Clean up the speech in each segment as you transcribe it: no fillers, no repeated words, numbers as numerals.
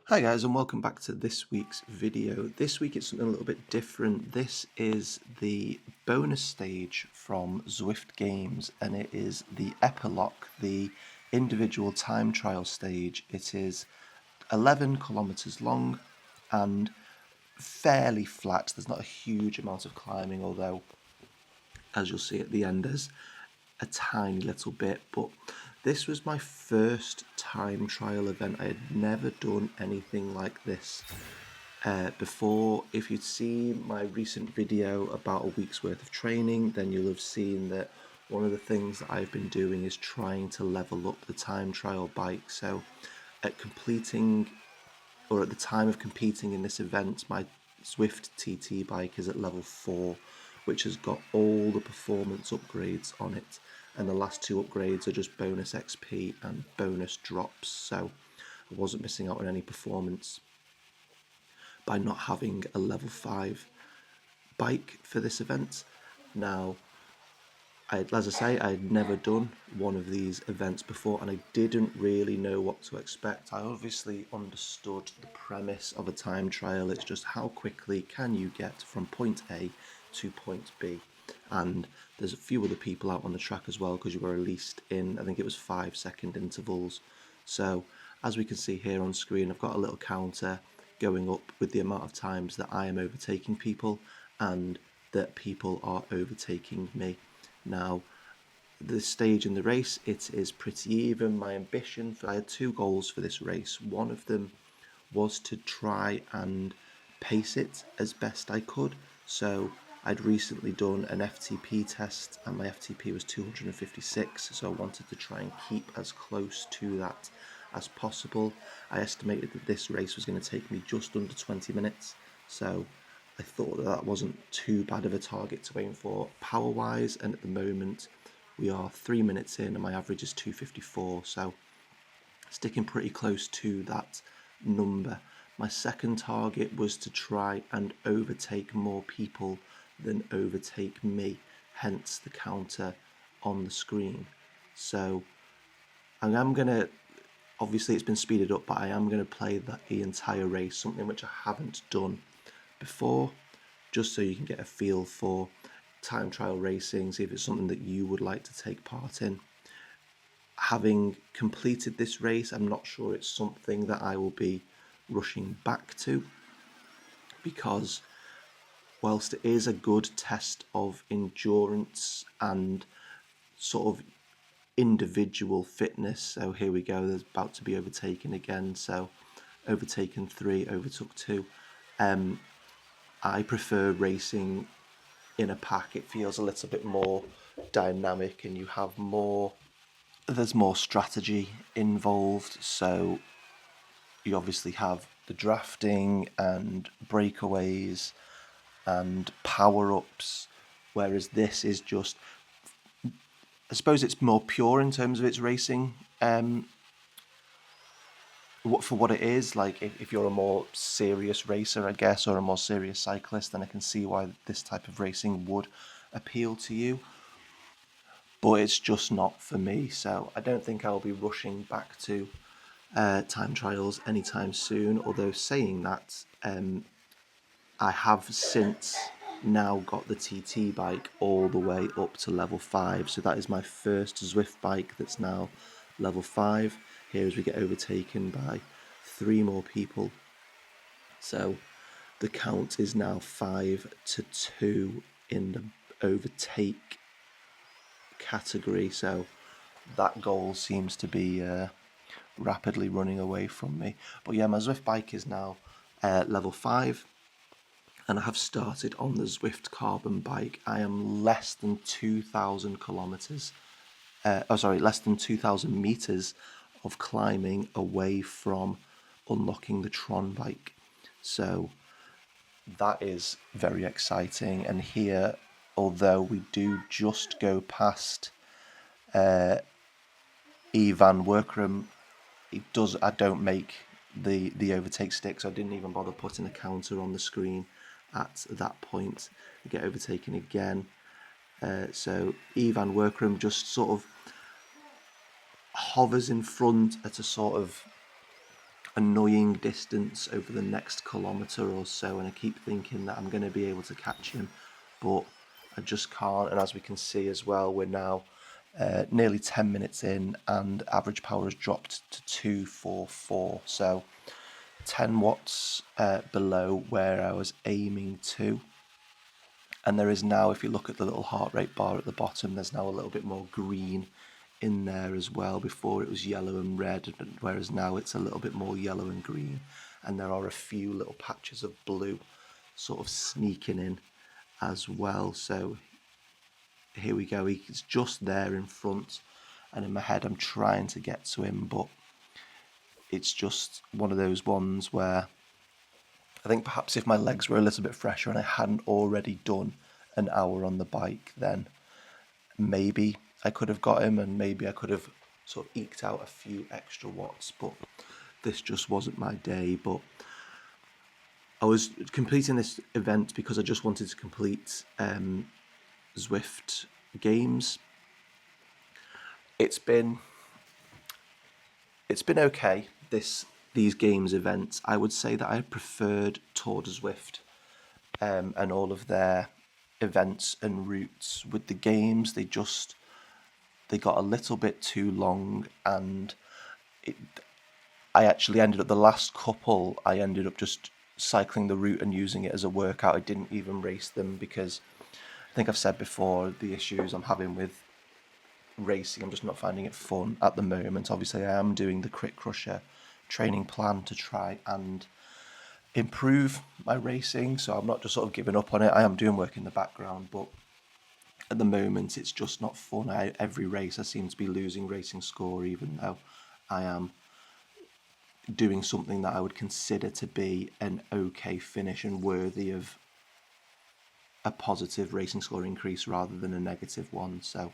Hi guys, and welcome back to this week's video. This week it's something a little bit different. This is the bonus stage from Zwift games, and it is the Epiloch, the individual time trial stage. It is 11 kilometers long and fairly flat. There's not a huge amount of climbing, although as you'll see at the end there's a tiny little bit. But this was my first time trial event. I had never done anything like this before. If you'd seen my recent video about a week's worth of training, then you'll have seen that one of the things that I've been doing is trying to level up the time trial bike. So at completing, or at the time of competing in this event, my Zwift TT bike is at level 4, which has got all the performance upgrades on it, and the last two upgrades are just bonus XP and bonus drops, so I wasn't missing out on any performance by not having a level 5 bike for this event. Now, as I say, I had never done one of these events before, and I didn't really know what to expect. I obviously understood the premise of a time trial. It's just how quickly can you get from point A to point B. And there's a few other people out on the track as well, because you were released in, I think it was 5-second intervals. So as we can see here on screen, I've got a little counter going up with the amount of times that I am overtaking people and that people are overtaking me. Now, this stage in the race, it is pretty even. My ambition, I had two goals for this race. One of them was to try and pace it as best I could. So I'd recently done an FTP test and my FTP was 256, so I wanted to try and keep as close to that as possible. I estimated that this race was going to take me just under 20 minutes, so I thought that wasn't too bad of a target to aim for power-wise, and at the moment we are 3 minutes in and my average is 254, so sticking pretty close to that number. My second target was to try and overtake more people than overtake me, hence the counter on the screen. So I am going to, obviously it's been speeded up, but I am going to play the entire race, something which I haven't done before, just so you can get a feel for time trial racing, see if it's something that you would like to take part in. Having completed this race, I'm not sure it's something that I will be rushing back to, because whilst it is a good test of endurance and sort of individual fitness, so here we go, there's about to be overtaken again, so overtaken 3, overtook 2. I prefer racing in a pack. It feels a little bit more dynamic and you have more, there's more strategy involved. So you obviously have the drafting and breakaways and power-ups, whereas this is just, I suppose it's more pure in terms of its racing. For what it is, like if you're a more serious racer, I guess, or a more serious cyclist, then I can see why this type of racing would appeal to you. But it's just not for me, so I don't think I'll be rushing back to time trials anytime soon. Although saying that, I have since now got the TT bike all the way up to level 5, so that is my first Zwift bike that's now level 5. Here as we get overtaken by 3 more people, so the count is now 5-2 in the overtake category, so that goal seems to be rapidly running away from me. But yeah, my Zwift bike is now level 5, and I have started on the Zwift carbon bike. I am less than 2,000 kilometers, less than 2,000 meters of climbing away from unlocking the Tron bike. So that is very exciting. And here, although we do just go past Ivan Workram, I don't make the overtake stick, so I didn't even bother putting a counter on the screen at that point. I get overtaken again. So Ivan Workram just sort of hovers in front at a sort of annoying distance over the next kilometre or so, and I keep thinking that I'm going to be able to catch him, but I just can't. And as we can see as well, we're now nearly 10 minutes in, and average power has dropped to 244, so 10 watts below where I was aiming to. And there is now, if you look at the little heart rate bar at the bottom, there's now a little bit more green in there as well. Before it was yellow and red, whereas now it's a little bit more yellow and green, and there are a few little patches of blue sort of sneaking in as well. So here we go, he's just there in front, and in my head I'm trying to get to him, but it's just one of those ones where I think perhaps if my legs were a little bit fresher and I hadn't already done an hour on the bike, then maybe I could have got him, and maybe I could have sort of eked out a few extra watts, but this just wasn't my day. But I was completing this event because I just wanted to complete Zwift games. It's been okay, these games events. I would say that I preferred Tour de Zwift and all of their events and routes. With the games, they got a little bit too long, and I actually ended up, the last couple, I ended up just cycling the route and using it as a workout. I didn't even race them because I think I've said before the issues I'm having with racing. I'm just not finding it fun at the moment. Obviously, I am doing the Crit Crusher training plan to try and improve my racing, so I'm not just sort of giving up on it. I am doing work in the background, but at the moment it's just not fun. Every race I seem to be losing racing score, even though I am doing something that I would consider to be an okay finish and worthy of a positive racing score increase rather than a negative one. So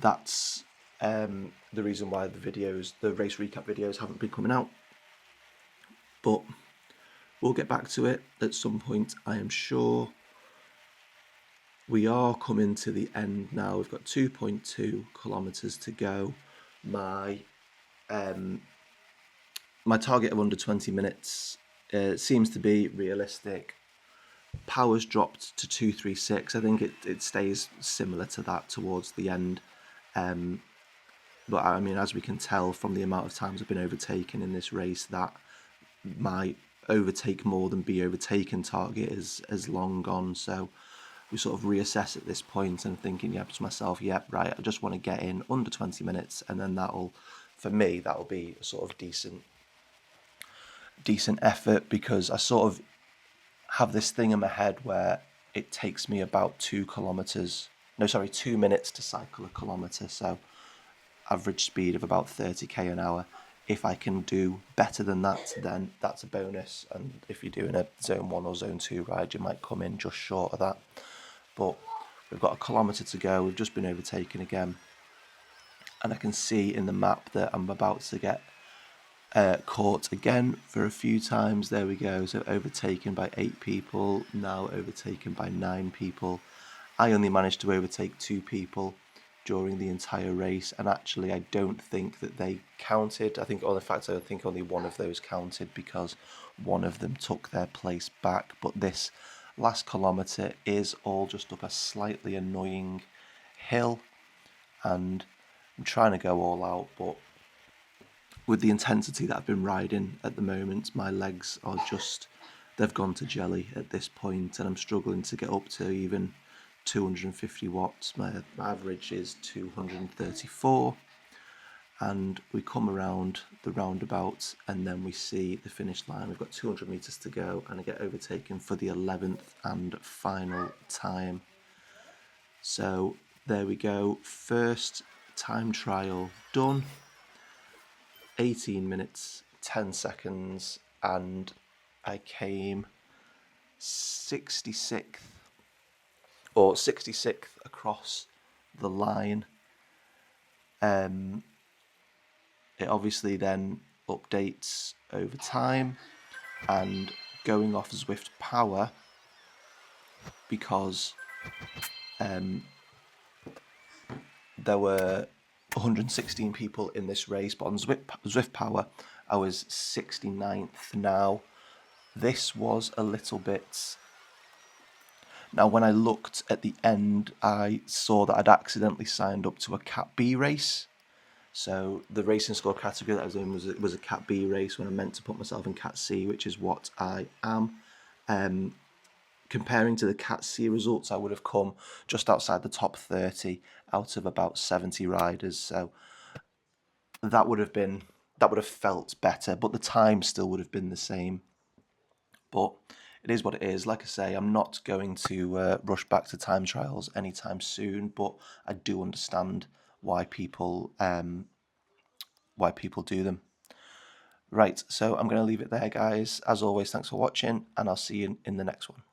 that's the reason why the race recap videos haven't been coming out. But we'll get back to it at some point, I am sure. We are coming to the end now. We've got 2.2 kilometres to go. My target of under 20 minutes seems to be realistic. Power's dropped to 236. I think it stays similar to that towards the end. But I mean, as we can tell from the amount of times I've been overtaken in this race, that my overtake more than be overtaken target is long gone. So we sort of reassess at this point and thinking, to myself, right, I just want to get in under 20 minutes, and then for me, that'll be a sort of decent effort, because I sort of have this thing in my head where it takes me about 2 minutes to cycle a kilometre, so average speed of about 30k an hour. If I can do better than that, then that's a bonus, and if you're doing a zone 1 or zone 2 ride, you might come in just short of that. But we've got a kilometre to go. We've just been overtaken again, and I can see in the map that I'm about to get caught again for a few times. There we go. So overtaken by 8 people, now overtaken by 9 people. I only managed to overtake 2 people during the entire race, and actually I don't think that they counted. I think only one of those counted because one of them took their place back. But this last kilometre is all just up a slightly annoying hill, and I'm trying to go all out, but with the intensity that I've been riding at the moment, my legs are they've gone to jelly at this point, and I'm struggling to get up to even 250 watts. My average is 234, and we come around the roundabout and then we see the finish line. We've got 200 meters to go, and I get overtaken for the 11th and final time. So there we go, first time trial done. 18 minutes 10 seconds, and I came 66th across the line. It obviously then updates over time, and going off Zwift power, because there were 116 people in this race, but on Zwift power I was 69th. Now, this was a little bit... Now, when I looked at the end, I saw that I'd accidentally signed up to a Cat B race. So the racing score category that I was in was a Cat B race when I meant to put myself in Cat C, which is what I am. Comparing to the Cat C results, I would have come just outside the top 30 out of about 70 riders. So that would have felt better, but the time still would have been the same. But it is what it is. Like I say, I'm not going to rush back to time trials anytime soon, but I do understand why people do them. Right, so I'm going to leave it there, guys. As always, thanks for watching, and I'll see you in the next one.